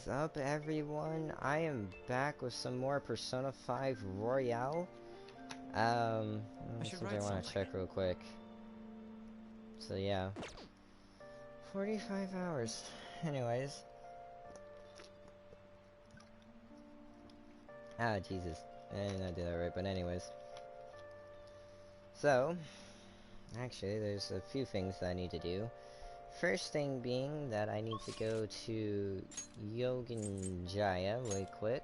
is up, everyone? I am back with some more Persona 5 Royale. Let's see if I want to check real quick. So yeah, 45 hours. Anyways. Ah, Jesus. I did not do that right, but anyways. So, actually, there's a few things that I need to do. First thing being that I need to go to Yogan Jaya really quick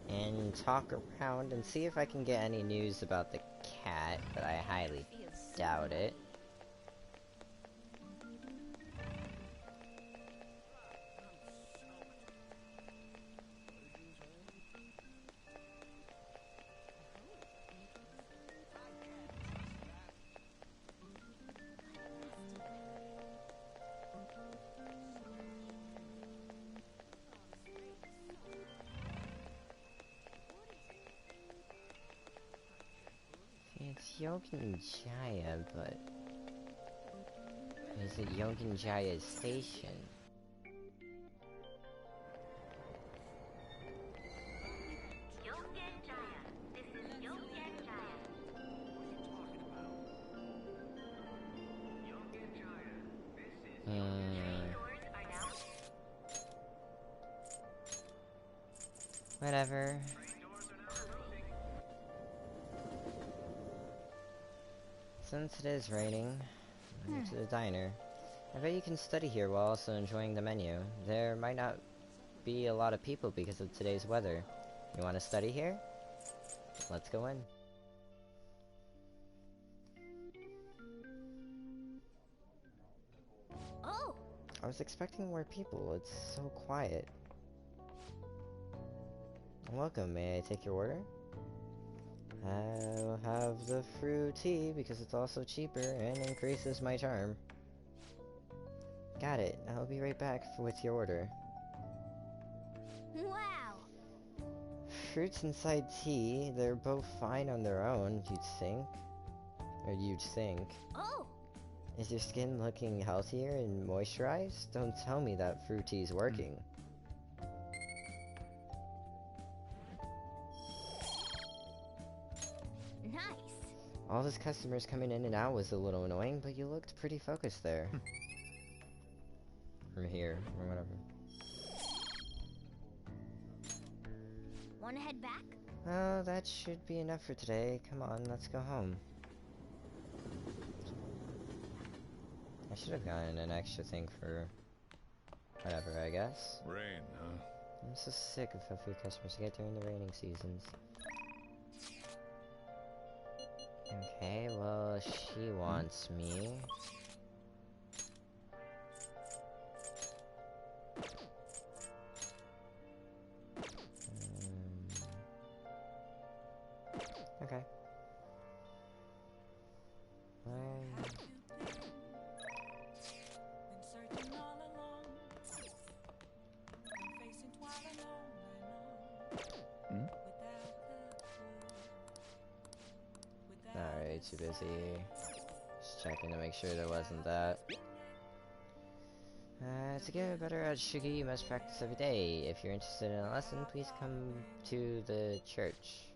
and talk around and see if I can get any news about the cat, but I highly doubt it. It's Yogan Jaya, but is it Yogan Jaya Station? Whatever. Since it is raining, I went to the diner. I bet you can study here while also enjoying the menu. There might not be a lot of people because of today's weather. You want to study here? Let's go in. Oh! I was expecting more people. It's so quiet. Welcome. May I take your order? I'll have the fruit tea because it's also cheaper and increases my charm. Got it. I'll be right back with your order. Wow! Fruits inside tea, they're both fine on their own, you'd think. Or you'd think. Oh! Is your skin looking healthier and moisturized? Don't tell me that fruit tea's working. Nice! All those customers coming in and out was a little annoying, but you looked pretty focused there. From here, or whatever. Wanna head back? Oh, that should be enough for today. Come on, let's go home. I should have gotten an extra thing for whatever, I guess. Rain, huh? I'm so sick of how few customers get during the raining seasons. Okay, well, she wants me. Okay. Alright, too busy. Just checking to make sure there wasn't that. To get better at Shugi, you must practice every day. If you're interested in a lesson, please come to the church.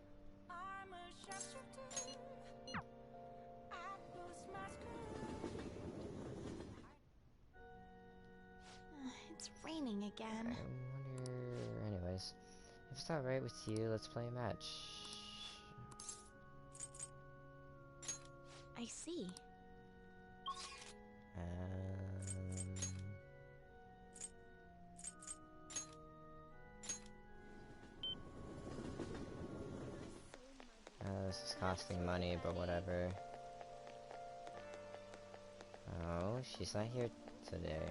It's raining again. I wonder... Anyways, if it's alright with you, let's play a match. I see. This is costing money, but whatever. Oh, she's not here today.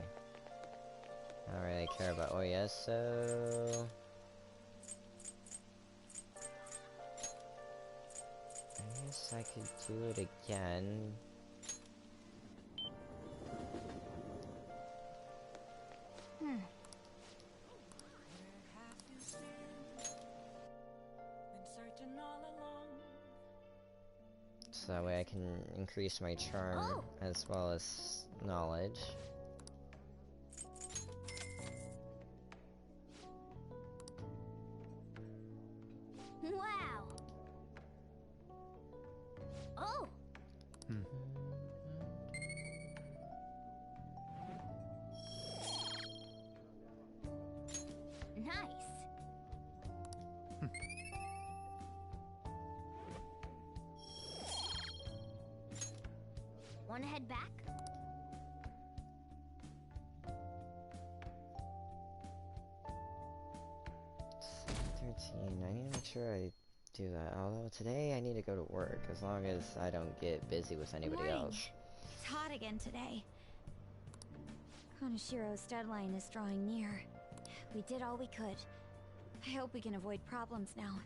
I don't really care about Oya, so... I guess I could do it again. So that way I can increase my charm as well as knowledge. Wow. Oh. Nice. Wanna head back? 13. I need to make sure I do that. Although today I need to go to work, as long as I don't get busy with anybody else. It's hot again today. Konoshiro's deadline is drawing near. We did all we could. I hope we can avoid problems now.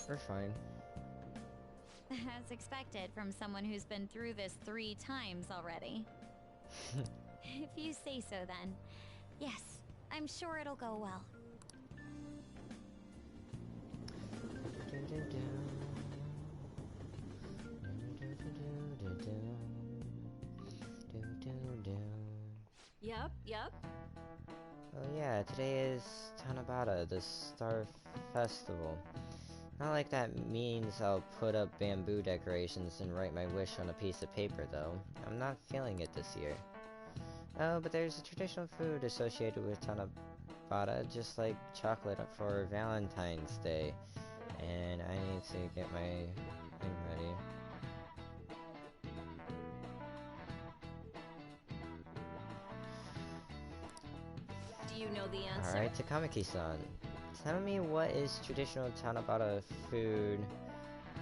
We're fine. As expected from someone who's been through this 3 times already. If you say so then. Yes, I'm sure it'll go well. Yep. Oh yeah, today is Tanabata, the Star Festival. Not like that means I'll put up bamboo decorations and write my wish on a piece of paper, though. I'm not feeling it this year. Oh, but there's a traditional food associated with Tanabata, just like chocolate for Valentine's Day. And I need to get my thing ready. Do you know the answer? Alright, Takamaki-san. Tell me what is traditional Tanabata food.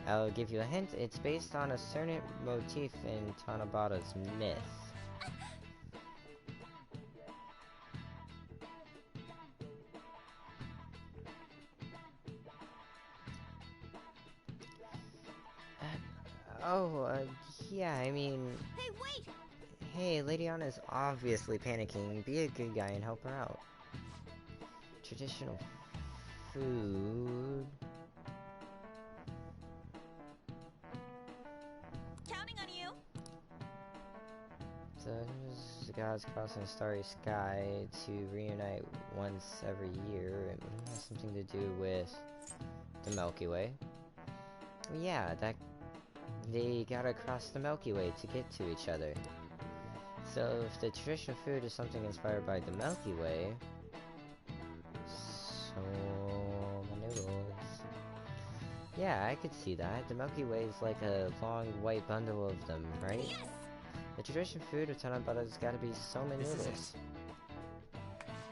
I'll give you a hint. It's based on a certain motif in Tanabata's myth. Yeah, I mean... Hey, wait! Hey, Lady Anna's obviously panicking. Be a good guy and help her out. Traditional food... Counting on you! The gods cross in a starry sky to reunite once every year. It has something to do with the Milky Way. Yeah, that they gotta cross the Milky Way to get to each other. So if the traditional food is something inspired by the Milky Way, so noodles. Yeah, I could see that. The Milky Way is like a long white bundle of them, right? Yes! The traditional food of Tanabata's gotta be soma noodles.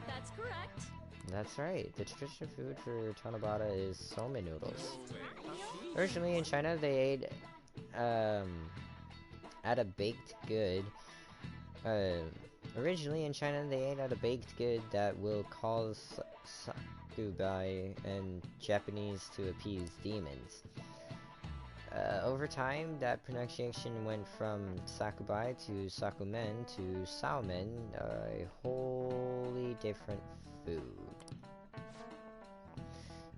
That's correct. That's right. The traditional food for Tanabata is soma noodles. Originally in China, they ate at a baked good. Originally in China, they ate at a baked good that will cause sakubai in Japanese to appease demons. Over time, that pronunciation went from sakubai to sakumen to saumen, a wholly different food.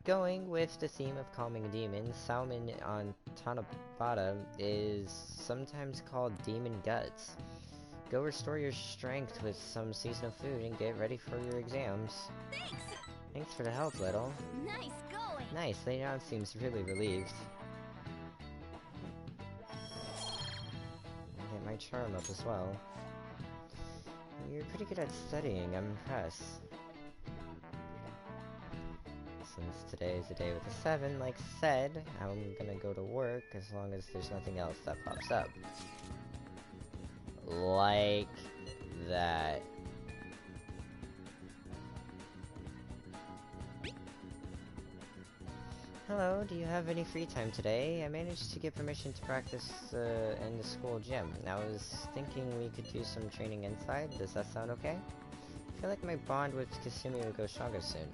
Going with the theme of calming demons, saumen on Tanabata is sometimes called demon guts. Go restore your strength with some seasonal food and get ready for your exams. Thanks! Thanks for the help, little. Nice going! Nice, Lady Anna seems really relieved. Get my charm up as well. You're pretty good at studying, I'm impressed. Since today is the day with the 7, like said, I'm gonna go to work as long as there's nothing else that pops up. Like that. Hello, do you have any free time today? I managed to get permission to practice in the school gym. I was thinking we could do some training inside. Does that sound okay? I feel like my bond with Kasumi will go stronger soon.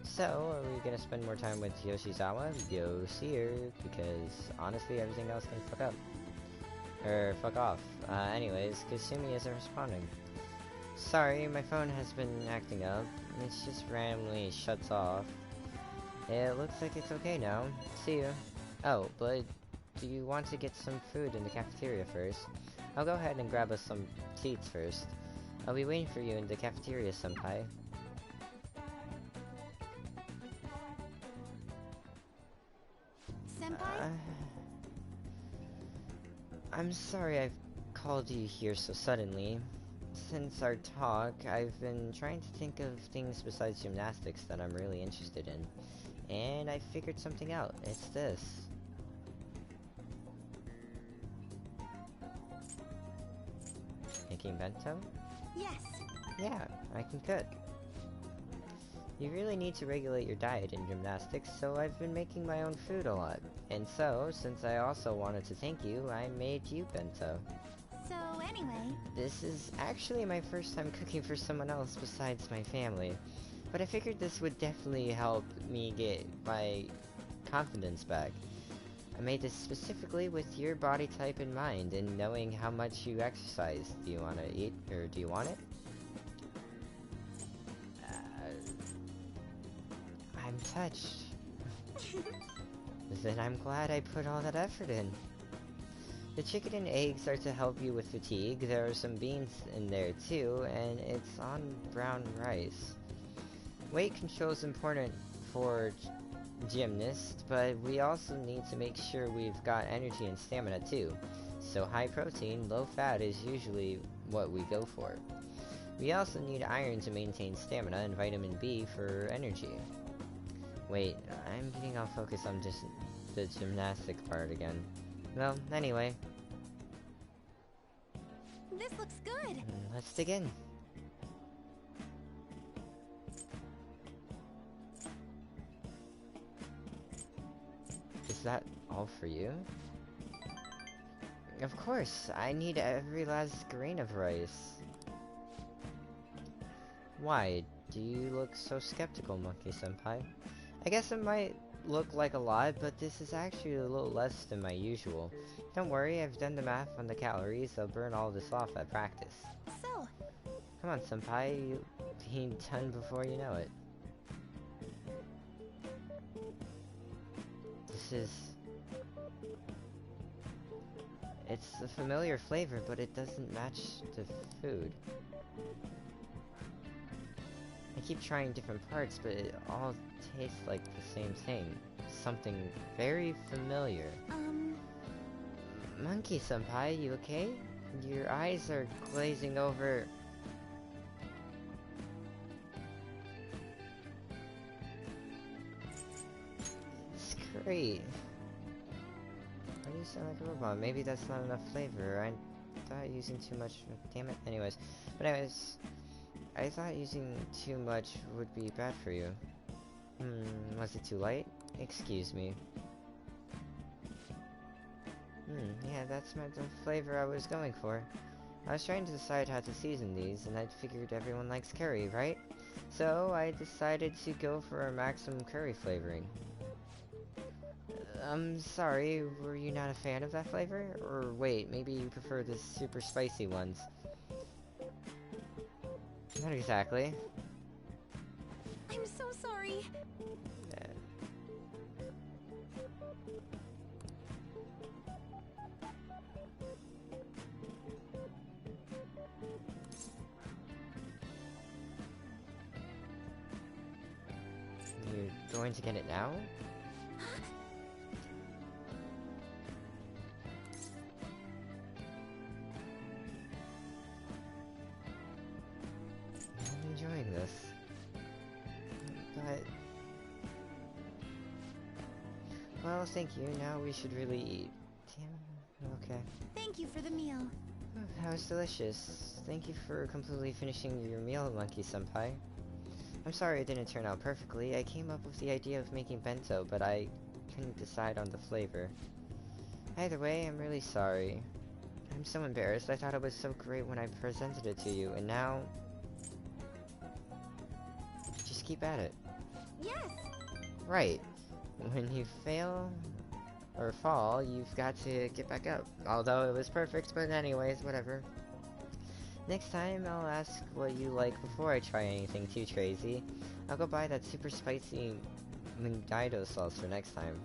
So, are we gonna spend more time with Yoshizawa? Go see her, because honestly everything else can fuck up. Fuck off. Anyways, Kasumi isn't responding. Sorry, my phone has been acting up. It just randomly shuts off. It looks like it's okay now. See you. Oh, but do you want to get some food in the cafeteria first? I'll go ahead and grab us some seats first. I'll be waiting for you in the cafeteria, senpai. I'm sorry I've called you here so suddenly. Since our talk, I've been trying to think of things besides gymnastics that I'm really interested in. And I figured something out. It's this. Making bento? Yes. Yeah, I can cook. You really need to regulate your diet in gymnastics, so I've been making my own food a lot. And so, since I also wanted to thank you, I made you bento. So anyway, This is actually my first time cooking for someone else besides my family, but I figured this would definitely help me get my confidence back. I made this specifically with your body type in mind and knowing how much you exercise. Do you want to eat, or do you want it? I'm touched. Then I'm glad I put all that effort in. The chicken and eggs are to help you with fatigue. There are some beans in there too, and it's on brown rice. Weight control is important for gymnasts, but we also need to make sure we've got energy and stamina too. So high protein, low fat is usually what we go for. We also need iron to maintain stamina and vitamin B for energy. Wait, I'm getting off focus on just the gymnastic part again. Well, anyway. this looks good. Let's dig in. Is that all for you? Of course, I need every last grain of rice. Why? Do you look so skeptical, Monkey-senpai? I guess it might look like a lot, but this is actually a little less than my usual. Don't worry, I've done the math on the calories. I'll burn all this off at practice. So, Come on, senpai, you'll be done before you know it. It's a familiar flavor, but it doesn't match the food. I keep trying different parts, but it all tastes like the same thing. Something very familiar. Monkey-senpai, you okay? Your eyes are glazing over. It's great. Why do you sound like a robot? Maybe that's not enough flavor. I thought using too much. Damn it. Anyways. I thought using too much would be bad for you. Was it too light? Excuse me. Yeah, that's the flavor I was going for. I was trying to decide how to season these, and I figured everyone likes curry, right? So I decided to go for a maximum curry flavoring. I'm sorry, were you not a fan of that flavor? Or wait, maybe you prefer the super spicy ones? Not exactly. I'm so sorry. You're going to get it now? I'm enjoying this. But... well, thank you. Now we should really eat. Damn. Okay. Thank you for the meal. That was delicious. Thank you for completely finishing your meal, Monkey-senpai. I'm sorry it didn't turn out perfectly. I came up with the idea of making bento, but I couldn't decide on the flavor. Either way, I'm really sorry. I'm so embarrassed. I thought it was so great when I presented it to you, and now... just keep at it. Yes. Right. When you fail or fall, you've got to get back up. Although it was perfect, but anyways, whatever. Next time, I'll ask what you like before I try anything too crazy. I'll go buy that super spicy Mungaido sauce for next time.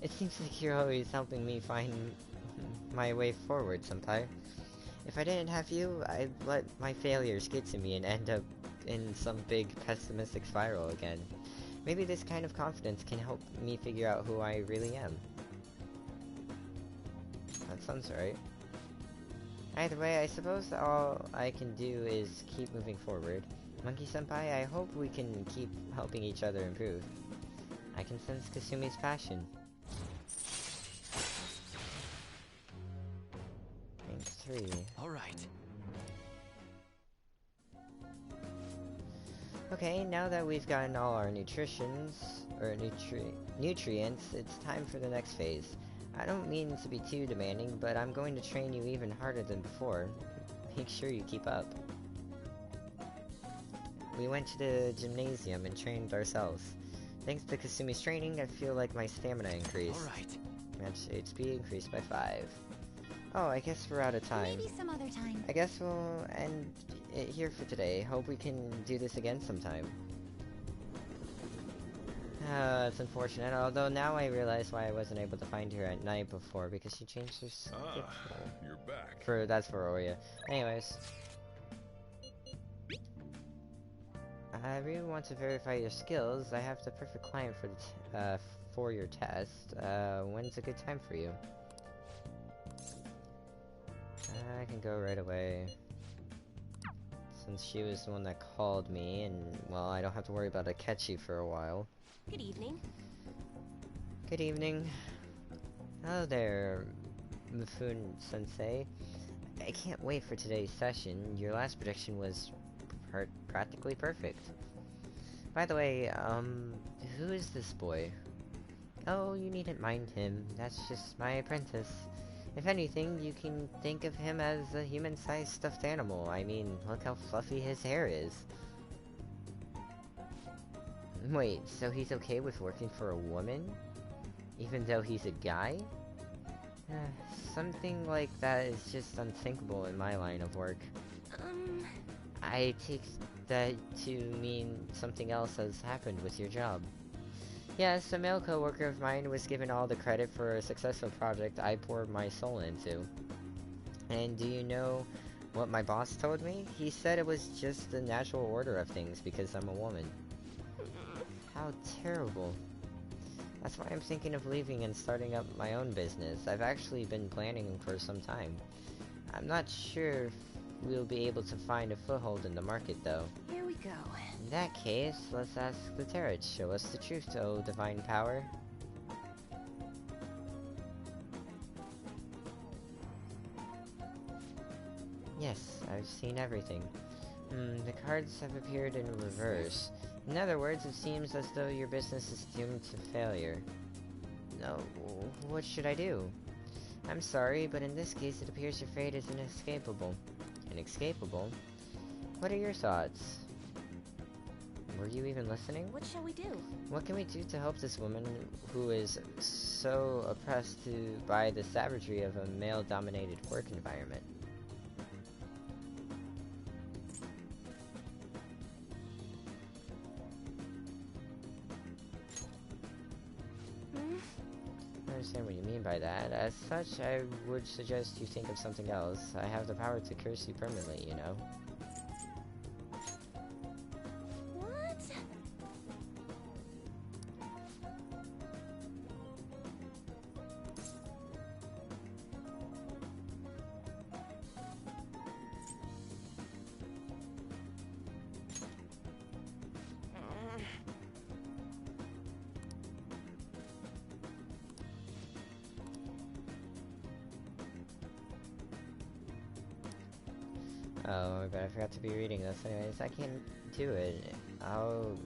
It seems like you're always helping me find my way forward, senpai. If I didn't have you, I'd let my failures get to me and end up in some big pessimistic spiral again. Maybe this kind of confidence can help me figure out who I really am. That sounds right. Either way, I suppose all I can do is keep moving forward. Monkey-senpai, I hope we can keep helping each other improve. I can sense Kasumi's passion. Rank 3. Alright. Okay, now that we've gotten all our nutrients, it's time for the next phase. I don't mean to be too demanding, but I'm going to train you even harder than before. Make sure you keep up. We went to the gymnasium and trained ourselves. Thanks to Kasumi's training, I feel like my stamina increased. Alright. Match HP increased by 5. Oh, I guess we're out of time. Maybe some other time. I guess we'll end it here for today. Hope we can do this again sometime. It's unfortunate, although now I realize why I wasn't able to find her at night before, because she changed her schedule. You're back. That's for Oria. Anyways. I really want to verify your skills. I have the perfect client for your test. When's a good time for you? I can go right away. Since she was the one that called me, and, well, I don't have to worry about Akechi for a while. Good evening. Good evening. Hello there, Mifune-sensei. I can't wait for today's session. Your last prediction was practically perfect. By the way, who is this boy? Oh, you needn't mind him. That's just my apprentice. If anything, you can think of him as a human-sized stuffed animal. I mean, look how fluffy his hair is. Wait, so he's okay with working for a woman? Even though he's a guy? Something like that is just unthinkable in my line of work. I take that to mean something else has happened with your job. Yes, a male coworker of mine was given all the credit for a successful project I poured my soul into. And do you know what my boss told me? He said it was just the natural order of things because I'm a woman. How terrible. That's why I'm thinking of leaving and starting up my own business. I've actually been planning for some time. I'm not sure if we'll be able to find a foothold in the market though. Here we go. In that case, let's ask the Tarot. Show us the truth, O divine power. Yes, I've seen everything. The cards have appeared in reverse. In other words, it seems as though your business is doomed to failure. No, what should I do? I'm sorry, but in this case it appears your fate is inescapable. Inescapable? What are your thoughts? Were you even listening? What shall we do? What can we do to help this woman who is so oppressed by the savagery of a male-dominated work environment? I understand what you mean by that. As such, I would suggest you think of something else. I have the power to curse you permanently, you know. What? Oh, but I forgot to be reading this. Anyways, I can't do it. I'll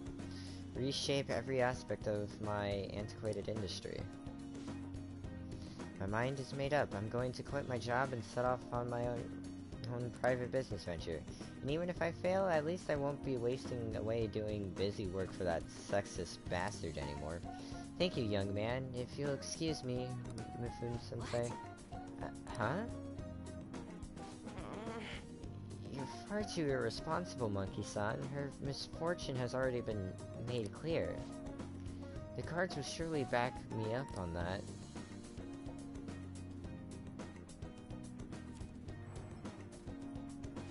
reshape every aspect of my antiquated industry. My mind is made up. I'm going to quit my job and set off on my own private business venture. And even if I fail, at least I won't be wasting away doing busy work for that sexist bastard anymore. Thank you, young man. If you'll excuse me, Mifune-sensei. Huh? You're far too irresponsible, Monkey-san. Her misfortune has already been made clear. The cards will surely back me up on that.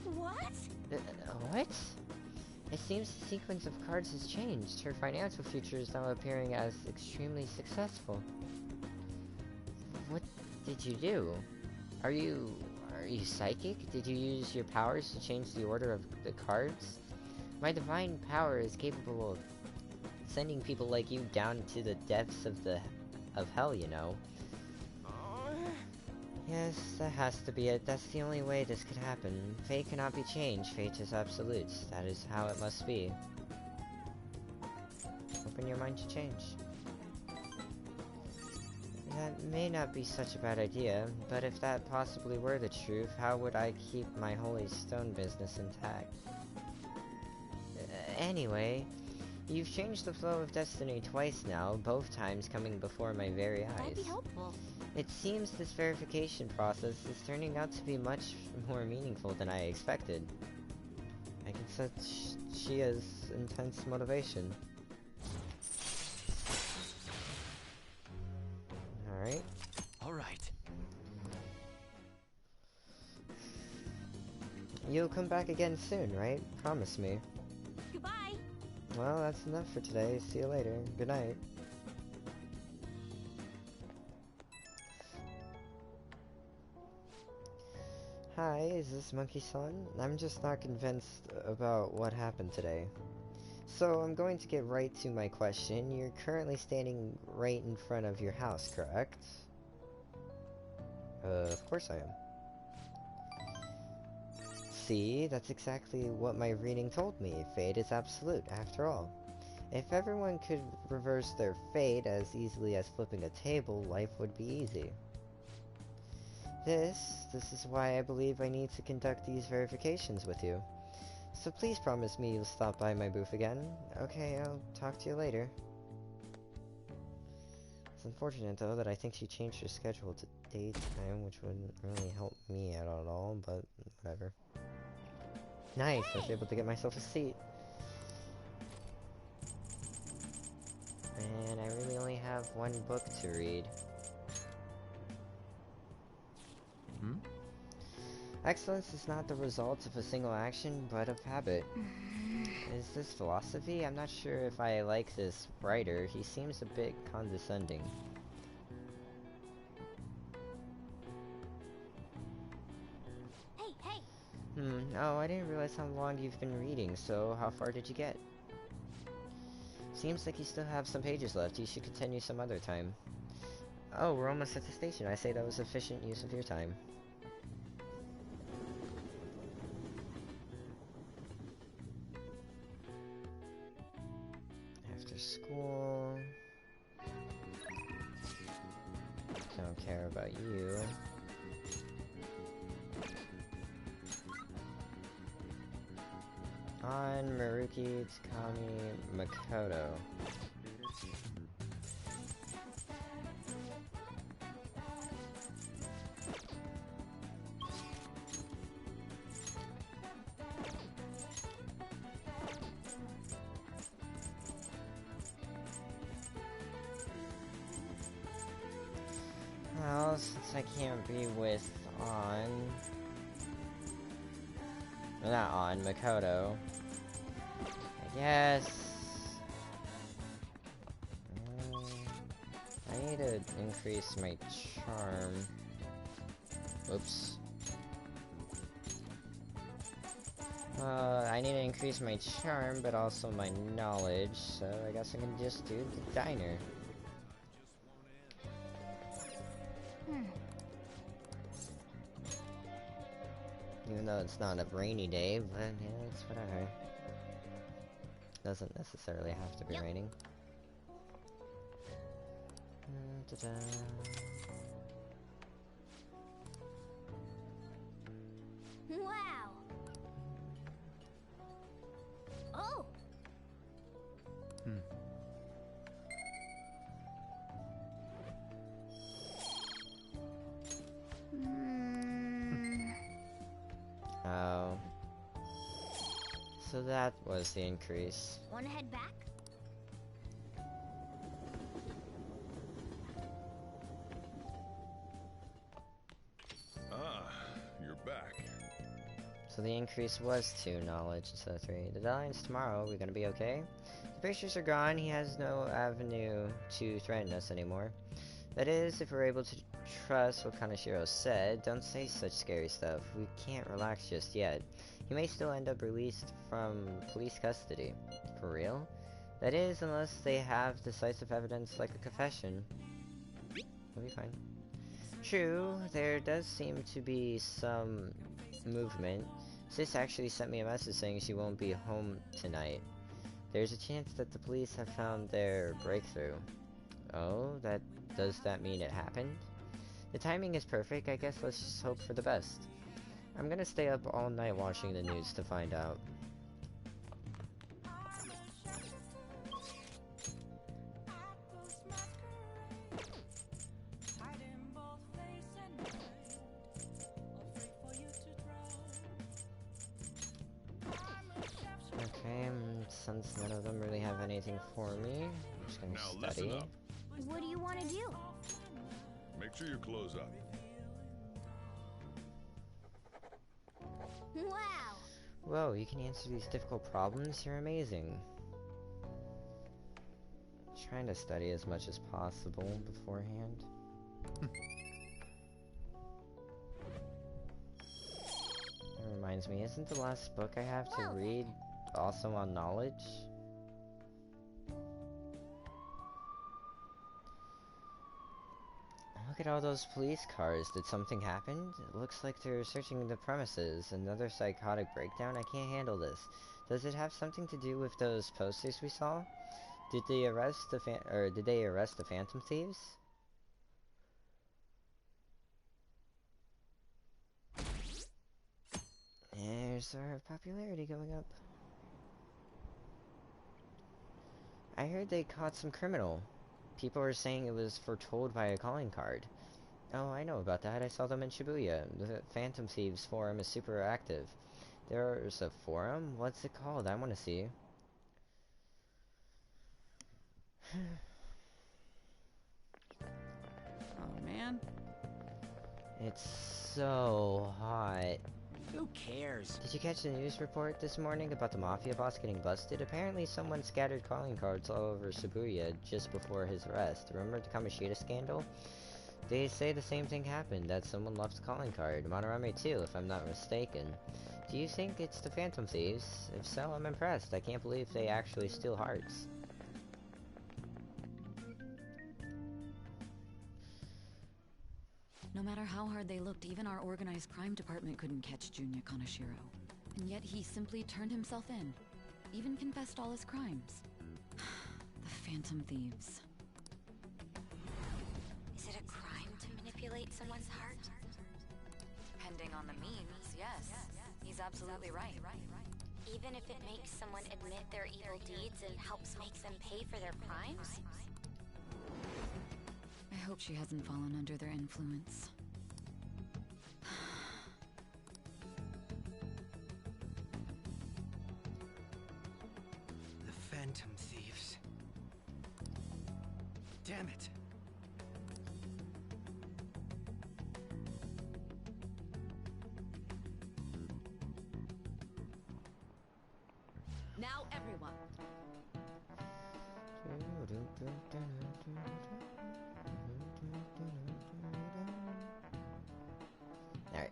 What? What? It seems the sequence of cards has changed. Her financial future is now appearing as extremely successful. What did you do? Are you psychic? Did you use your powers to change the order of the cards? My divine power is capable of sending people like you down to the depths of hell, you know. Yes, that has to be it. That's the only way this could happen. Fate cannot be changed. Fate is absolute. That is how it must be. Open your mind to change. That may not be such a bad idea, but if that possibly were the truth, how would I keep my holy stone business intact? Anyway, you've changed the flow of destiny twice now, both times coming before my very eyes. That'd be helpful. It seems this verification process is turning out to be much more meaningful than I expected. I can sense she has intense motivation. Alright. Alright. You'll come back again soon, right? Promise me. Goodbye. Well, that's enough for today. See you later. Good night. Hi, is this Monkey-san? I'm just not convinced about what happened today. So, I'm going to get right to my question. You're currently standing right in front of your house, correct? Of course I am. See, that's exactly what my reading told me. Fate is absolute, after all. If everyone could reverse their fate as easily as flipping a table, life would be easy. This is why I believe I need to conduct these verifications with you. So please promise me you'll stop by my booth again. Okay, I'll talk to you later. It's unfortunate though that I think she changed her schedule to daytime, which wouldn't really help me out at all, but whatever. Nice, I was able to get myself a seat. And I really only have one book to read. Excellence is not the result of a single action, but of habit. Is this philosophy? I'm not sure if I like this writer. He seems a bit condescending. Hey! Oh, I didn't realize how long you've been reading, so how far did you get? Seems like you still have some pages left. You should continue some other time. Oh, we're almost at the station. I say that was efficient use of your time. After school. Don't care about you. On Maruki Tsukami Makoto. Well, since I can't be with not on Makoto, I guess I need to increase my charm. Whoops. I need to increase my charm, but also my knowledge, so I guess I can just do the diner. Even though it's not a rainy day, but yeah, it's whatever. Doesn't necessarily have to be raining. Wow. Oh. Oh. So that was the increase. Wanna head back? Ah, you're back. So the increase was 2 knowledge instead of 3. The deadline's tomorrow. We're gonna be okay? The pictures are gone. He has no avenue to threaten us anymore. That is, if we're able to trust what Kaneshiro said. Don't say such scary stuff. We can't relax just yet. He may still end up released from police custody. For real? That is, unless they have decisive evidence like a confession. We'll be fine. True, there does seem to be some movement. Sis actually sent me a message saying she won't be home tonight. There's a chance that the police have found their breakthrough. Oh, does that mean it happened? The timing is perfect. I guess let's just hope for the best. I'm gonna stay up all night watching the news to find out. Okay, since none of them really have anything for me, I'm just gonna study. Listen up. What do you want to do? Make sure you close up. Wow. Whoa, you can answer these difficult problems? You're amazing. Trying to study as much as possible beforehand. That reminds me, isn't the last book I have to read also on knowledge? Look at all those police cars. Did something happen? It looks like they're searching the premises. Another psychotic breakdown? I can't handle this. Does it have something to do with those posters we saw? Did they arrest the Phantom Thieves? There's our popularity going up. I heard they caught some criminal. People were saying it was foretold by a calling card. Oh, I know about that. I saw them in Shibuya. The Phantom Thieves forum is super active. There's a forum? What's it called? I want to see. Oh man, It's so hot. who cares? Did you catch the news report this morning about the mafia boss getting busted? Apparently someone scattered calling cards all over Shibuya just before his arrest. Remember the Kamoshida scandal? They say the same thing happened, that someone left a calling card. Monorame too, if I'm not mistaken. Do you think it's the Phantom Thieves? If so, I'm impressed. I can't believe they actually steal hearts. No matter how hard they looked, even our organized crime department couldn't catch Junya Kaneshiro. And yet he simply turned himself in. Even confessed all his crimes. The Phantom Thieves. Is it a crime to manipulate someone's heart? Depending on the means, yes. He's absolutely right. Even if it makes someone admit their evil deeds and helps make them pay for their crimes? I hope she hasn't fallen under their influence. The Phantom Thieves. Damn it. Now everyone. Alright.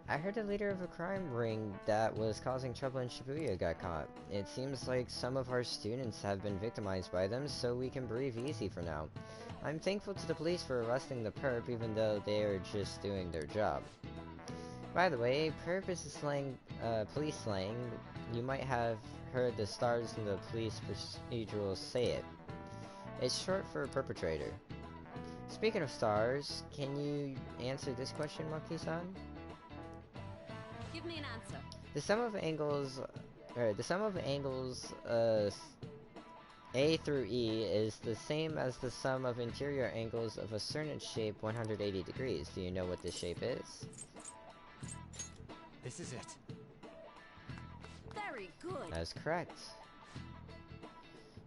I heard the leader of a crime ring that was causing trouble in Shibuya got caught. It seems like some of our students have been victimized by them, so we can breathe easy for now. I'm thankful to the police for arresting the perp, even though they are just doing their job. By the way, perp is a slang, police slang. You might have heard the stars in the police procedurals say it. It's short for perpetrator. Speaking of stars, can you answer this question, Monkey-san? Give me an answer. The sum of angles, A through E is the same as the sum of interior angles of a certain shape 180 degrees. Do you know what this shape is? This is it. Very good. That is correct.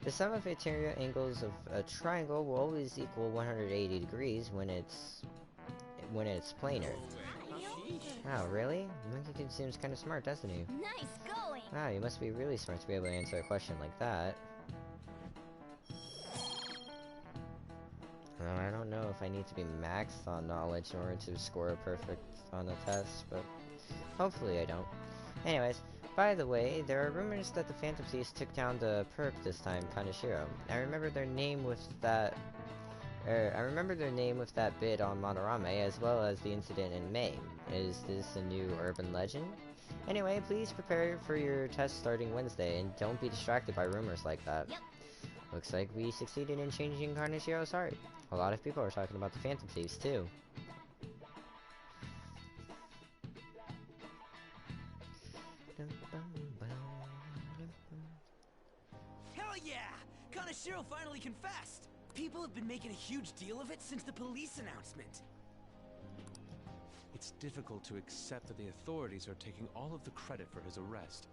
The sum of interior angles of a triangle will always equal 180 degrees when it's planar. Oh, really? Monkey Kid seems kind of smart, doesn't he? Nice going. Wow, you must be really smart to be able to answer a question like that. I don't know if I need to be maxed on knowledge in order to score a perfect on a test, but hopefully I don't. Anyways, by the way, there are rumors that the Phantom Thieves took down the perp this time, Kaneshiro. I remember their name with that bid on Monorame, as well as the incident in May. Is this a new urban legend? Anyway, please prepare for your test starting Wednesday, and don't be distracted by rumors like that. Yep. Looks like we succeeded in changing Kaneshiro's heart. A lot of people are talking about the Phantom Thieves, too. Hell yeah! Kaneshiro finally confessed! People have been making a huge deal of it since the police announcement. It's difficult to accept that the authorities are taking all of the credit for his arrest.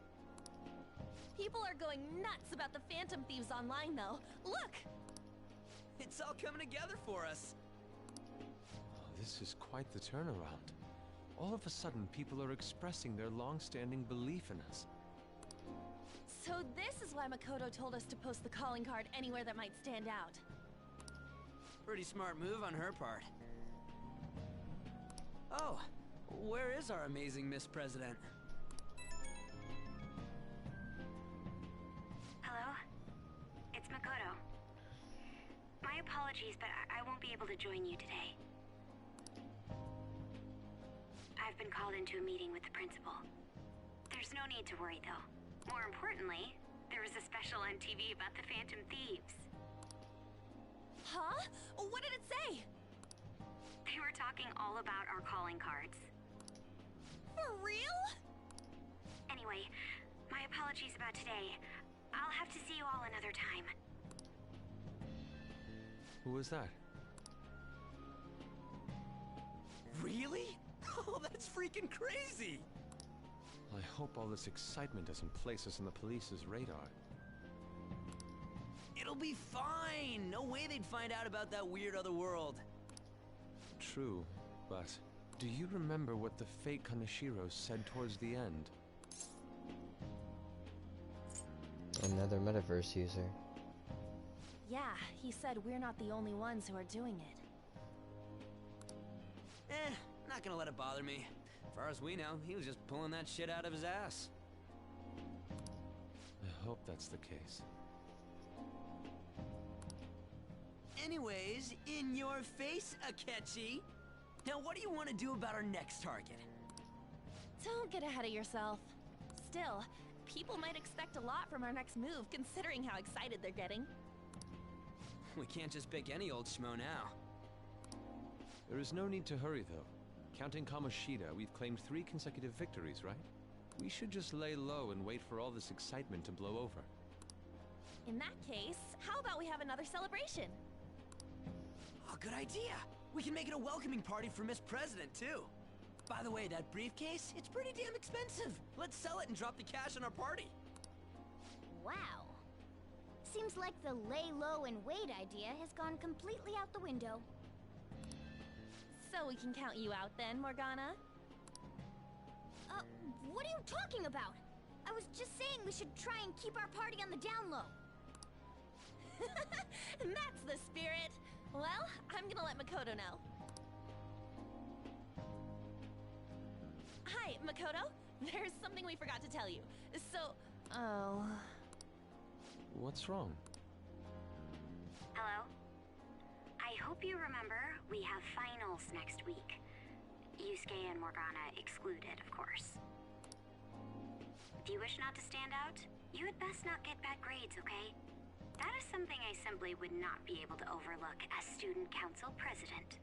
People are going nuts about the Phantom Thieves online, though. Look! It's all coming together for us. Oh, this is quite the turnaround. All of a sudden, people are expressing their long-standing belief in us. So this is why Makoto told us to post the calling card anywhere that might stand out. Pretty smart move on her part. Oh, where is our amazing Miss President? Hello? It's Makoto. My apologies, but I won't be able to join you today. I've been called into a meeting with the principal. There's no need to worry, though. More importantly, there was a special on TV about the Phantom Thieves. Huh? What did it say? They were talking all about our calling cards. For real? Anyway, my apologies about today. I'll have to see you all another time. Who was that? Really? Oh, that's freaking crazy! I hope all this excitement doesn't place us on the police's radar. It'll be fine! No way they'd find out about that weird other world. True, but do you remember what the fake Kaneshiro said towards the end? Another metaverse user. Yeah, he said we're not the only ones who are doing it. Not gonna let it bother me. As far as we know, he was just pulling that shit out of his ass. I hope that's the case. Anyways, in your face, Akechi! Now what do you want to do about our next target? Don't get ahead of yourself. Still, people might expect a lot from our next move, considering how excited they're getting. We can't just pick any old schmo now. There is no need to hurry, though. Counting Kamoshida, we've claimed 3 consecutive victories, right? We should just lay low and wait for all this excitement to blow over. In that case, how about we have another celebration? Oh, good idea! We can make it a welcoming party for Miss President, too! By the way, that briefcase, it's pretty damn expensive! Let's sell it and drop the cash on our party! Wow. Seems like the lay low and wait idea has gone completely out the window. So we can count you out then, Morgana? What are you talking about? I was just saying we should try and keep our party on the down low. That's the spirit! Well, I'm gonna let Makoto know. Hi, Makoto. There's something we forgot to tell you. Oh... What's wrong? Hello? I hope you remember we have finals next week. Yusuke and Morgana excluded, of course. If you wish not to stand out, you had best not get bad grades, okay? That is something I simply would not be able to overlook as student council president.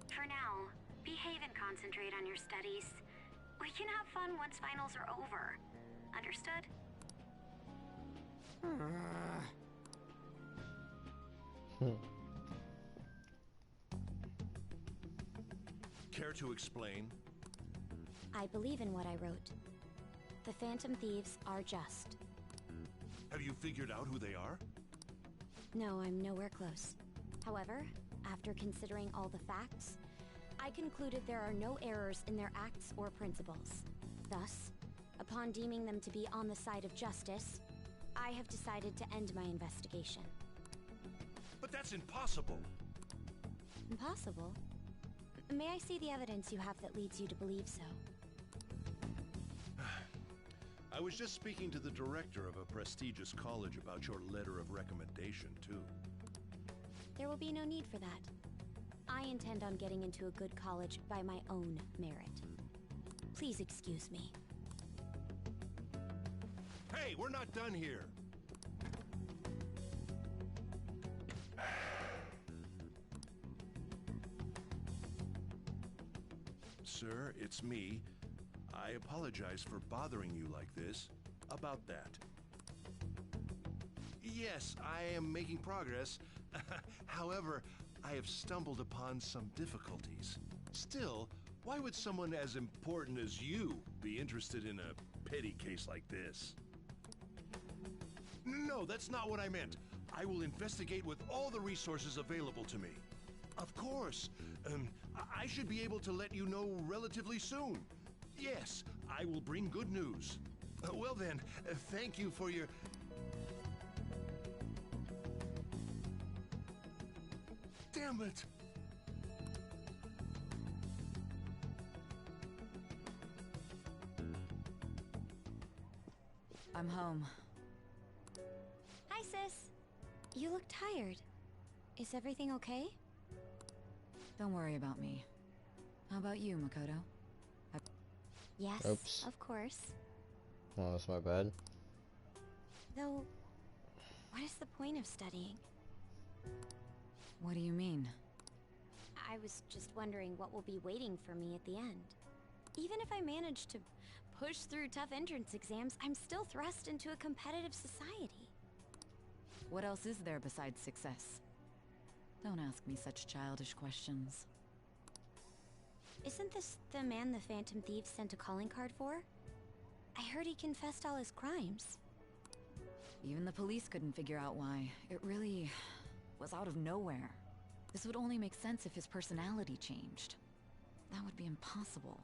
For now, behave and concentrate on your studies. We can have fun once finals are over. Understood? Care to explain? I believe in what I wrote. The Phantom Thieves are just. Have you figured out who they are? No, I'm nowhere close. However, after considering all the facts, I concluded there are no errors in their acts or principles. Thus, upon deeming them to be on the side of justice, I have decided to end my investigation. But that's impossible. Impossible? May I see the evidence you have that leads you to believe so? I was just speaking to the director of a prestigious college about your letter of recommendation, too. There will be no need for that. I intend on getting into a good college by my own merit. Please excuse me. Hey, we're not done here. Sir, it's me. I apologize for bothering you like this. About that. Yes, I am making progress. However, I have stumbled upon some difficulties. Still, why would someone as important as you be interested in a petty case like this? No, that's not what I meant. I will investigate with all the resources available to me. Of course. I should be able to let you know relatively soon. Yes, I will bring good news. Well then, thank you for your... Damn it! I'm home. Hi, sis. You look tired. Is everything okay? Don't worry about me. How about you, Makoto? Yes, Oops. of course. Oh, that's my bad. Though, what is the point of studying? What do you mean? I was just wondering what will be waiting for me at the end. Even if I manage to push through tough entrance exams, I'm still thrust into a competitive society. What else is there besides success? Don't ask me such childish questions. Isn't this the man the Phantom Thieves sent a calling card for? I heard he confessed all his crimes. Even the police couldn't figure out why. It really was out of nowhere. This would only make sense if his personality changed. That would be impossible.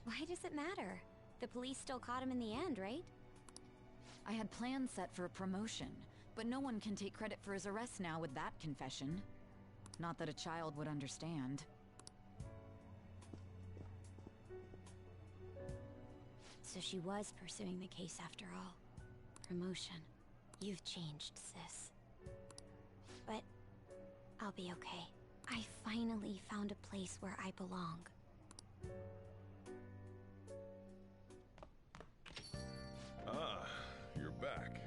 Why does it matter? The police still caught him in the end, right? I had plans set for a promotion, but no one can take credit for his arrest now with that confession. Not that a child would understand. So she was pursuing the case after all. Promotion. You've changed, sis. But I'll be okay. I finally found a place where I belong. Ah, you're back.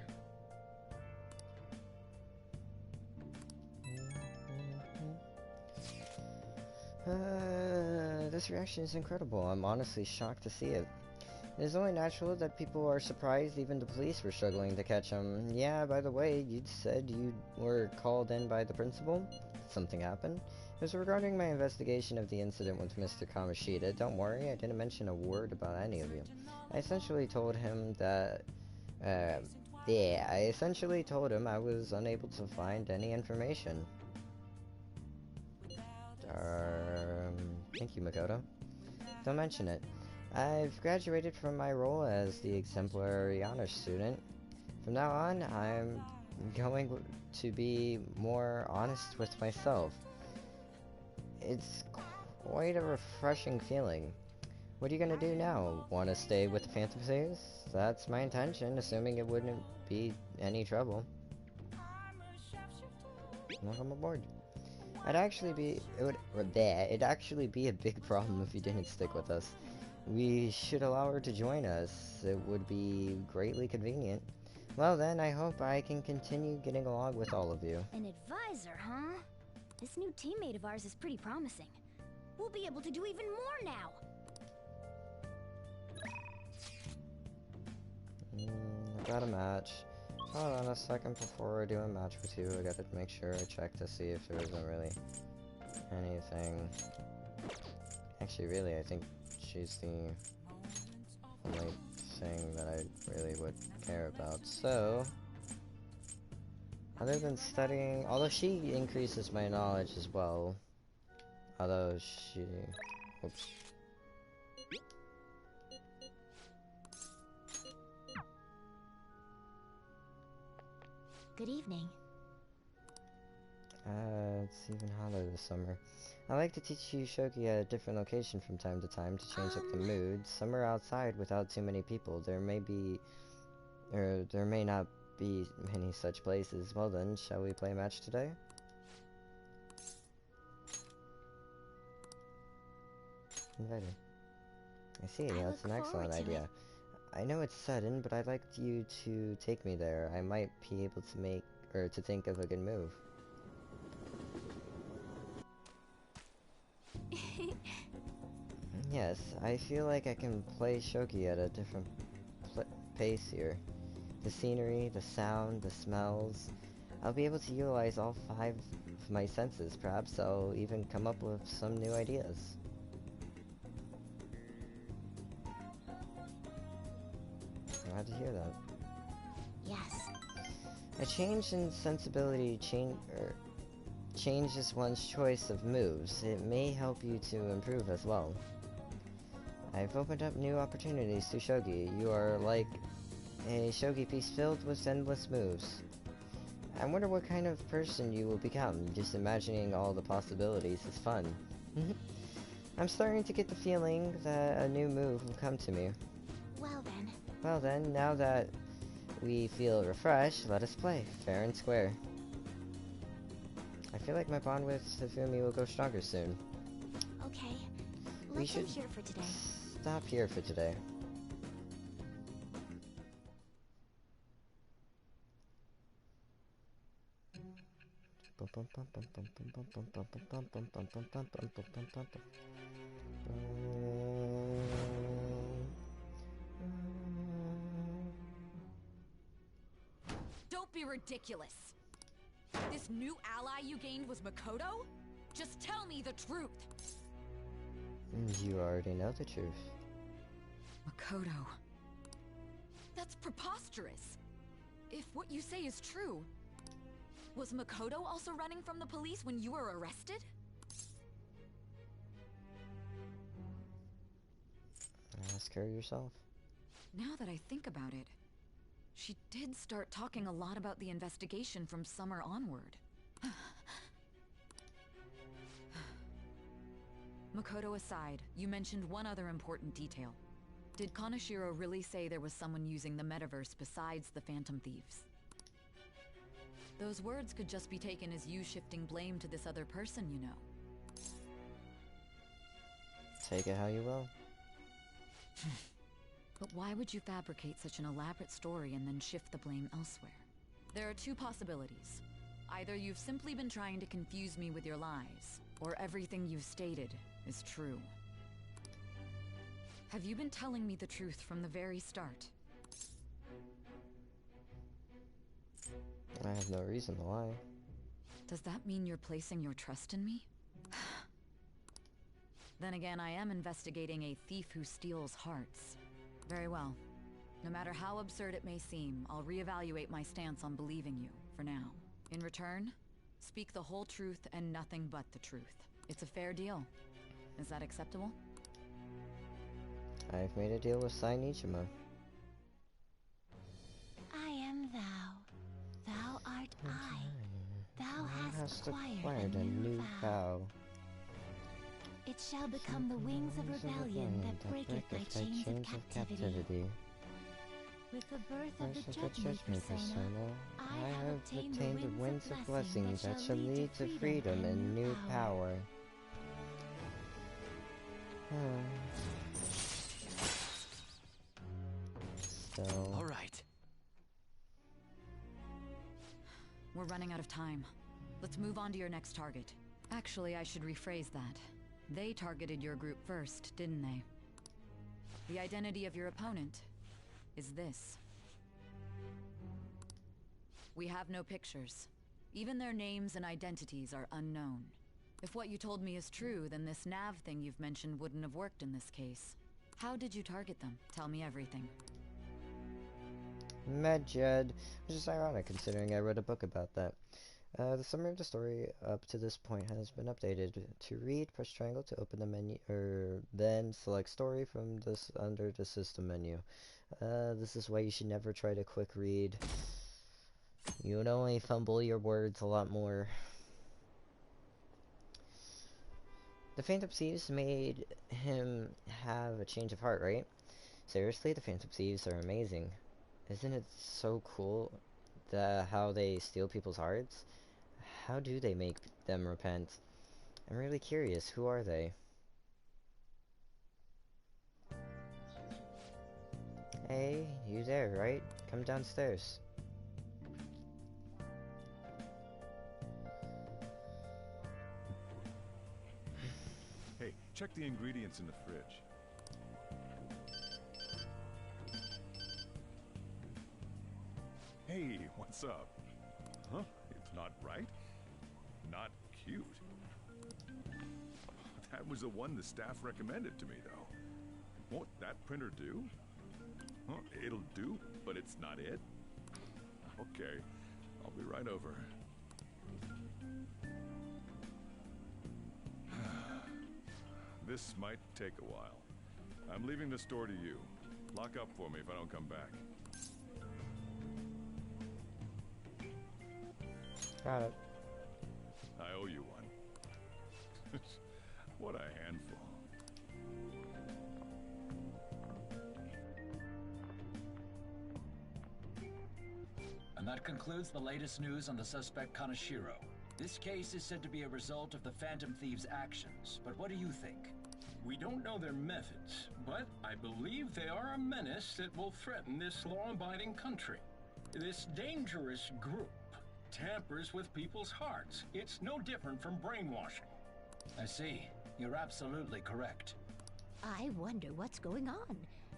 This reaction is incredible. I'm honestly shocked to see it. It is only natural that people are surprised even the police were struggling to catch him. Yeah, by the way, you said you were called in by the principal? Something happened? It was regarding my investigation of the incident with Mr. Kamoshida. Don't worry, I didn't mention a word about any of you. I essentially told him that... I essentially told him I was unable to find any information. Thank you, Makoto. Don't mention it. I've graduated from my role as the exemplary honor student. From now on, I'm going to be more honest with myself. It's quite a refreshing feeling. What are you gonna do now? Want to stay with the Phantom Thieves? That's my intention, assuming it wouldn't be any trouble. Welcome aboard. It'd actually be a big problem if you didn't stick with us. We should allow her to join us. It would be greatly convenient. Well then, I hope I can continue getting along with all of you. An advisor, huh? This new teammate of ours is pretty promising. We'll be able to do even more now. I got a match. Hold on a second before I do a match with you. I gotta make sure I check to see if there isn't really anything. Actually, really, I think she's the only thing that I really would care about. So, other than studying, although she increases my knowledge as well, Although she... Oops. Good evening. It's even hotter this summer. I like to teach you shogi at a different location from time to time to change up the mood. Somewhere outside without too many people. There may be... or there may not be many such places. Well then, shall we play a match today? Invited. I see, that's an excellent idea. I know it's sudden, but I'd like you to take me there. I might be able to make, or to think of a good move. Yes, I feel like I can play shogi at a different pace here. The scenery, the sound, the smells. I'll be able to utilize all 5 of my senses. Perhaps I'll even come up with some new ideas. Glad to hear that. Yes. A change in sensibility changes one's choice of moves. It may help you to improve as well. I've opened up new opportunities to shogi. You are like a shogi piece filled with endless moves. I wonder what kind of person you will become. Just imagining all the possibilities is fun. I'm starting to get the feeling that a new move will come to me. Well then, now that we feel refreshed, let us play. Fair and square. I feel like my bond with Hifumi will go stronger soon. Okay. We should here for today. Stop here for today. Don't be ridiculous. This new ally you gained was Makoto? Just tell me the truth. You already know the truth. Makoto. That's preposterous. If what you say is true, was Makoto also running from the police when you were arrested? Ask her yourself. Now that I think about it, she did start talking a lot about the investigation from summer onward. Makoto aside, you mentioned one other important detail. Did Kaneshiro really say there was someone using the metaverse besides the Phantom Thieves? Those words could just be taken as you shifting blame to this other person, you know. Take it how you will. But why would you fabricate such an elaborate story and then shift the blame elsewhere? There are 2 possibilities. Either you've simply been trying to confuse me with your lies, or everything you've stated is true. Have you been telling me the truth from the very start? I have no reason to lie. Does that mean you're placing your trust in me? Then again, I am investigating a thief who steals hearts. Very well. No matter how absurd it may seem, I'll reevaluate my stance on believing you, for now. In return, speak the whole truth and nothing but the truth. It's a fair deal. Is that acceptable? I've made a deal with Sainichima. I am thou. Thou art I. Thou hast acquired a new vow. It shall become the wings of rebellion that breaketh thy chains of captivity. With the birth of the Judgment Persona, I have obtained the winds of blessing that shall lead to freedom and new power. So... Alright. We're running out of time. Let's move on to your next target. Actually, I should rephrase that. They targeted your group first, didn't they? The identity of your opponent is this. We have no pictures. Even their names and identities are unknown. If what you told me is true, then this nav thing you've mentioned wouldn't have worked in this case. How did you target them? Tell me everything. Medjed, which is ironic considering I wrote a book about that. The summary of the story up to this point has been updated. To read, press triangle to open the menu, then select story from this under the system menu. This is why you should never try to quick read. You would only fumble your words a lot more. The Phantom Thieves made him have a change of heart, right? Seriously, the Phantom Thieves are amazing. Isn't it so cool how they steal people's hearts? How do they make them repent? I'm really curious. Who are they? Hey, you there, right? Come downstairs. Hey, check the ingredients in the fridge. Hey, what's up? Huh? It's not right? Not cute. That was the one the staff recommended to me, though. Won't that printer do? Huh? It'll do, but it's not it? Okay, I'll be right over. This might take a while. I'm leaving the store to you. Lock up for me if I don't come back. Got it. I owe you one. What a handful. And that concludes the latest news on the suspect Kaneshiro. This case is said to be a result of the Phantom Thieves' actions, but what do you think? We don't know their methods, but I believe they are a menace that will threaten this law-abiding country. This dangerous group tampers with people's hearts. It's no different from brainwashing. I see. You're absolutely correct. I wonder what's going on.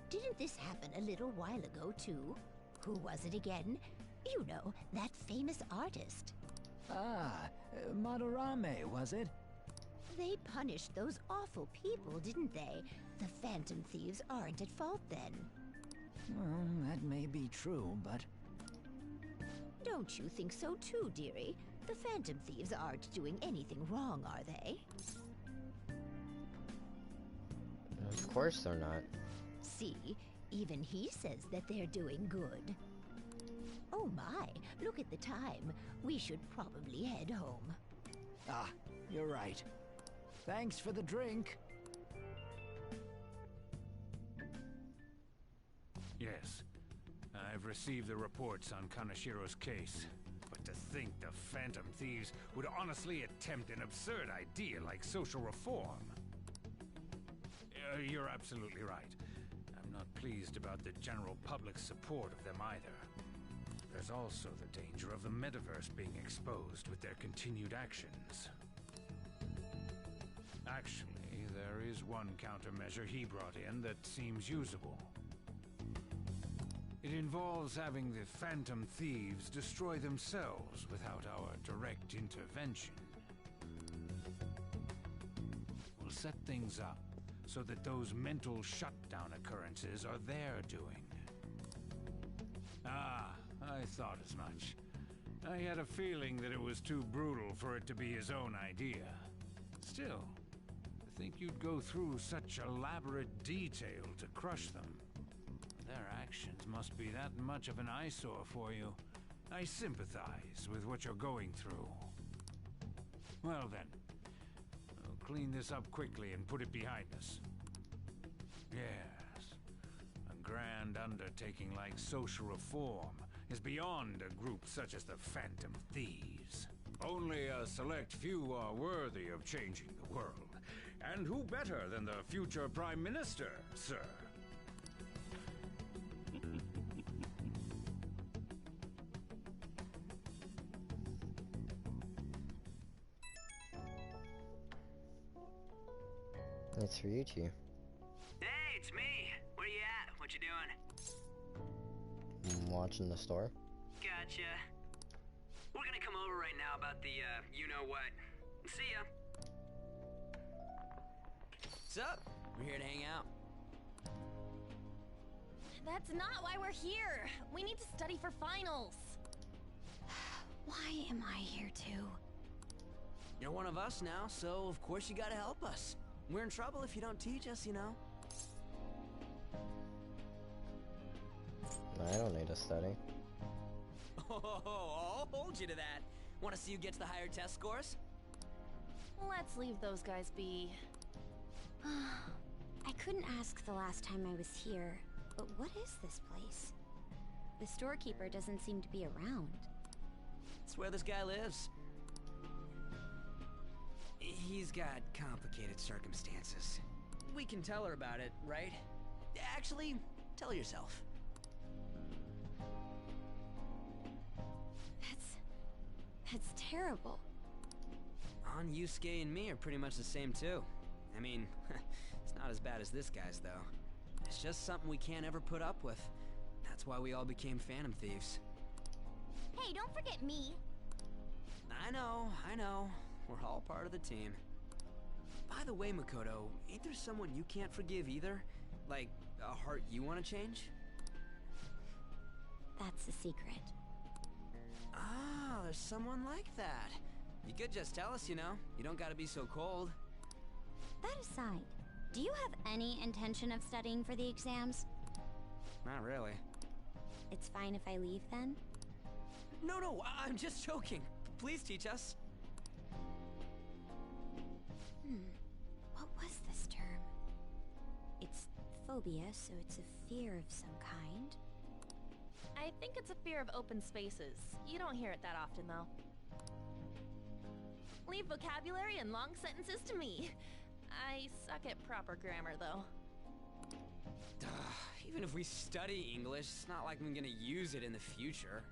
Didn't this happen a little while ago, too? Who was it again? You know, that famous artist. Ah, Madarame, was it? They punished those awful people, didn't they? The Phantom Thieves aren't at fault then. Well, that may be true, but... Don't you think so too, dearie? The Phantom Thieves aren't doing anything wrong, are they? Of course they're not. See, even he says that they're doing good. Oh my, look at the time. We should probably head home. Ah, you're right. Thanks for the drink. Yes. I've received the reports on Kaneshiro's case. But to think the Phantom Thieves would honestly attempt an absurd idea like social reform. You're absolutely right. I'm not pleased about the general public's support of them either. There's also the danger of the metaverse being exposed with their continued actions. Actually, there is one countermeasure he brought in that seems usable. It involves having the Phantom Thieves destroy themselves without our direct intervention. We'll set things up so that those mental shutdown occurrences are their doing. Ah, I thought as much. I had a feeling that it was too brutal for it to be his own idea. Still, to think you'd go through such elaborate detail to crush them. Their actions must be that much of an eyesore for you. I sympathize with what you're going through. Well then, we'll clean this up quickly and put it behind us. Yes, a grand undertaking like social reform is beyond a group such as the Phantom Thieves. Only a select few are worthy of changing the world. And who better than the future Prime Minister, sir? It's for you two. Hey, it's me. Where you at? What you doing? I'm watching the store. Gotcha. We're gonna come over right now about the, you-know-what. See ya. What's up? We're here to hang out. That's not why we're here. We need to study for finals. Why am I here too? You're one of us now, so of course you gotta help us. We're in trouble if you don't teach us, you know. I don't need to study. Oh, I'll hold you to that. Want to see who gets the higher test scores? Let's leave those guys be. I couldn't ask the last time I was here, but what is this place? The storekeeper doesn't seem to be around. It's where this guy lives. He's got complicated circumstances. We can tell her about it, right? Actually, tell her yourself. That's terrible. Yusuke and me are pretty much the same too. I mean, it's not as bad as this guy's though. It's just something we can't ever put up with. That's why we all became Phantom Thieves. Hey, don't forget me. I know. We're all part of the team. By the way, Makoto, ain't there someone you can't forgive either? Like, a heart you want to change? That's a secret. Ah, there's someone like that. You could just tell us, you know. You don't gotta be so cold. That aside, do you have any intention of studying for the exams? Not really. It's fine if I leave then? No, I'm just joking. Please teach us. What was this term? It's phobia, so it's a fear of some kind. I think it's a fear of open spaces. You don't hear it that often, though. Leave vocabulary and long sentences to me. I suck at proper grammar, though. Even if we study English, it's not like I'm gonna use it in the future.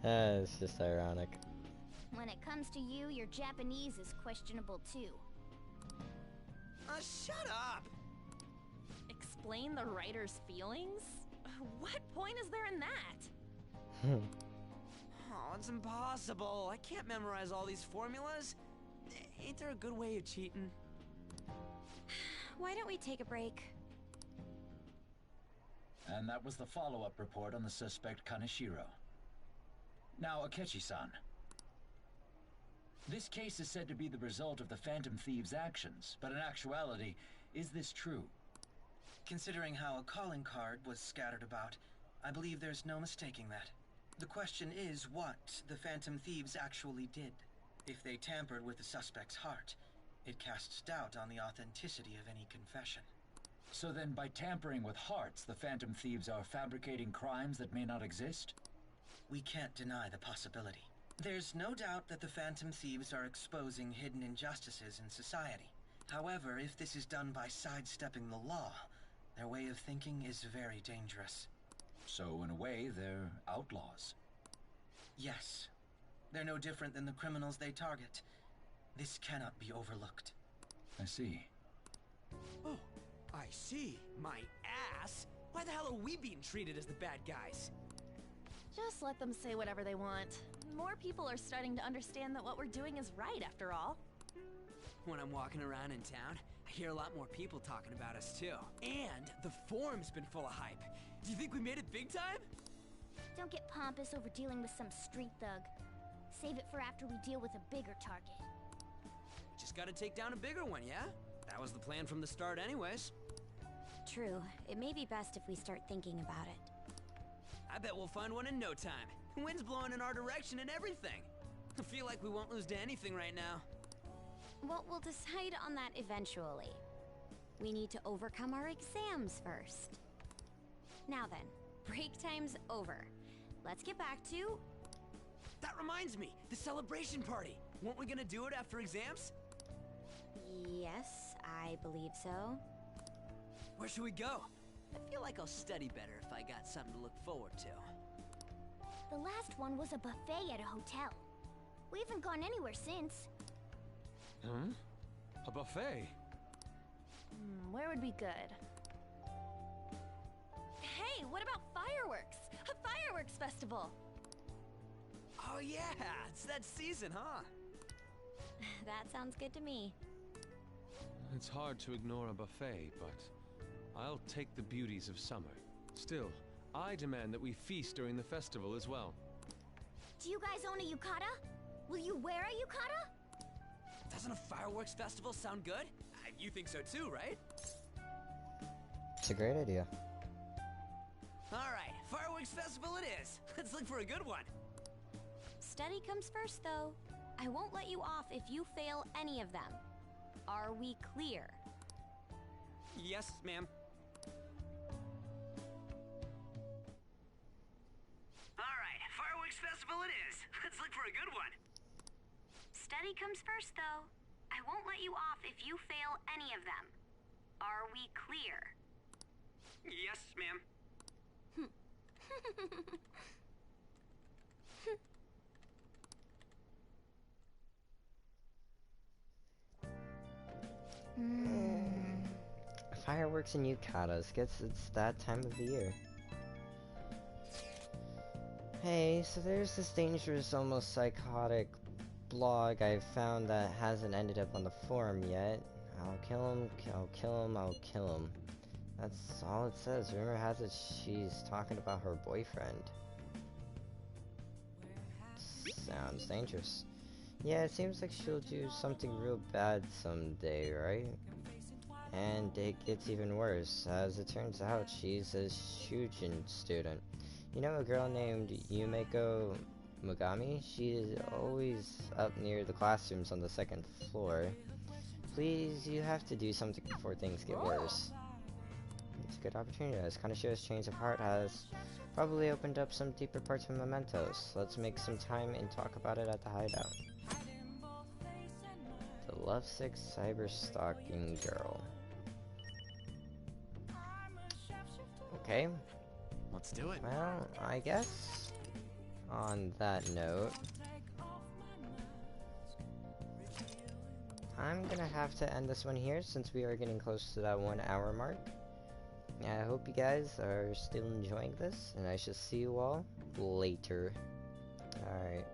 It's just ironic. When it comes to you, your Japanese is questionable too. Shut up! Explain the writer's feelings? What point is there in that? Oh, it's impossible. I can't memorize all these formulas. Ain't there a good way of cheating? Why don't we take a break? And that was the follow-up report on the suspect Kaneshiro. Now, Akechi-san. This case is said to be the result of the Phantom Thieves' actions, but in actuality, is this true? Considering how a calling card was scattered about, I believe there's no mistaking that. The question is what the Phantom Thieves actually did. If they tampered with the suspect's heart, it casts doubt on the authenticity of any confession. So then, by tampering with hearts, the Phantom Thieves are fabricating crimes that may not exist? We can't deny the possibility. There's no doubt that the Phantom Thieves are exposing hidden injustices in society. However, if this is done by sidestepping the law, their way of thinking is very dangerous. So, in a way, they're outlaws. Yes. They're no different than the criminals they target. This cannot be overlooked. I see. Oh, I see. My ass. Why the hell are we being treated as the bad guys? Just let them say whatever they want. More people are starting to understand that what we're doing is right, after all. When I'm walking around in town, I hear a lot more people talking about us too. And the forum's been full of hype. Do you think we made it big time? Don't get pompous over dealing with some street thug. Save it for after we deal with a bigger target. Just gotta take down a bigger one, yeah? That was the plan from the start anyways. True. It may be best if we start thinking about it. I bet we'll find one in no time. The wind's blowing in our direction and everything. I feel like we won't lose to anything right now. Well, we'll decide on that eventually. We need to overcome our exams first. Now then, break time's over. Let's get back to... That reminds me, the celebration party. Weren't we gonna do it after exams? Yes, I believe so. Where should we go? I feel like I'll study better if I got something to look forward to. The last one was a buffet at a hotel. We haven't gone anywhere since. Huh? A buffet? Where would be good? Hey, what about fireworks? A fireworks festival! Oh yeah, it's that season, huh? That sounds good to me. It's hard to ignore a buffet, but I'll take the beauties of summer. Still, I demand that we feast during the festival as well. Do you guys own a yukata? Will you wear a yukata? Doesn't a fireworks festival sound good? You think so too, right? It's a great idea. Alright, fireworks festival it is. Let's look for a good one. Study comes first, though. I won't let you off if you fail any of them. Are we clear? Yes, ma'am. Alright, fireworks festival it is. Let's look for a good one. Study comes first, though. I won't let you off if you fail any of them. Are we clear? Yes, ma'am. Fireworks and yukatas. Guess it's that time of the year. Hey, so there's this dangerous, almost psychotic blog I found that hasn't ended up on the forum yet. I'll kill him, I'll kill him, I'll kill him. That's all it says. Rumor has it she's talking about her boyfriend. Sounds dangerous. Yeah, it seems like she'll do something real bad someday, right? And it gets even worse. As it turns out, she's a Shujin student. You know a girl named Yumeko Mogami? She is always up near the classrooms on the second floor. Please, you have to do something before things get worse. It's a good opportunity, as Kanashiro's change of heart has probably opened up some deeper parts of Mementos. Let's make some time and talk about it at the hideout. The lovesick cyber-stalking girl. Okay. Let's do it. Well, I guess on that note, I'm gonna have to end this one here since we are getting close to that 1 hour mark. I hope you guys are still enjoying this, and I shall see you all later. Alright.